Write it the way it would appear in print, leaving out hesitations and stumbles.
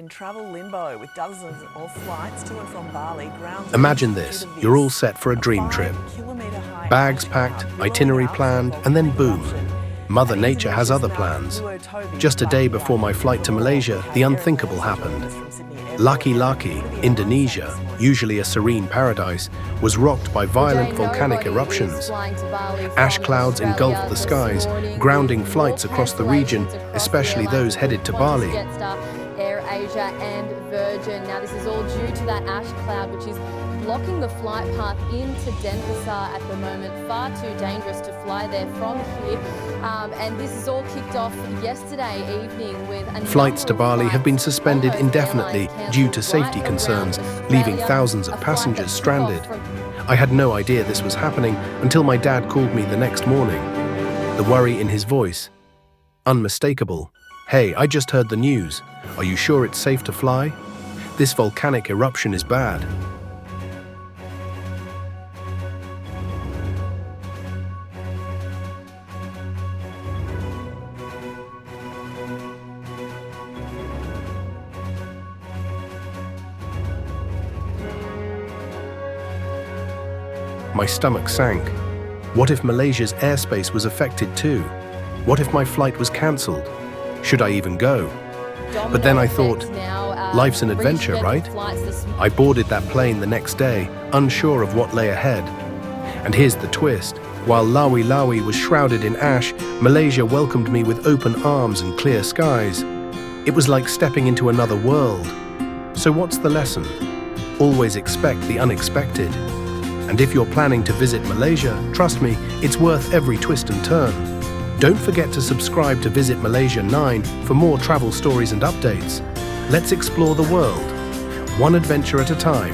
In travel limbo with dozens of flights to and from Bali, ground. Imagine this, you're all set for a dream trip. Bags packed, itinerary planned, and then boom, Mother Nature has other plans. Just a day before my flight to Malaysia, the unthinkable happened. Lucky, Indonesia, usually a serene paradise, was rocked by violent volcanic eruptions. Ash clouds engulfed the skies, grounding flights across the region, especially those headed to Bali. Asia and Virgin. Now this is all due to that ash cloud which is blocking the flight path into Denpasar at the moment. Far too dangerous to fly there from here. And this is all kicked off yesterday evening with flights to Bali have been suspended indefinitely due to safety concerns, leaving thousands of passengers stranded. I had no idea this was happening until my dad called me the next morning. The worry in his voice, unmistakable. Hey, I just heard the news. Are you sure it's safe to fly? This volcanic eruption is bad. My stomach sank. What if Malaysia's airspace was affected too? What if my flight was cancelled? Should I even go? But then I thought, life's an adventure, right? I boarded that plane the next day, unsure of what lay ahead. And here's the twist. While Lawi was shrouded in ash, Malaysia welcomed me with open arms and clear skies. It was like stepping into another world. So what's the lesson? Always expect the unexpected. And if you're planning to visit Malaysia, trust me, it's worth every twist and turn. Don't forget to subscribe to Visit Malaysia 9 for more travel stories and updates. Let's explore the world, one adventure at a time.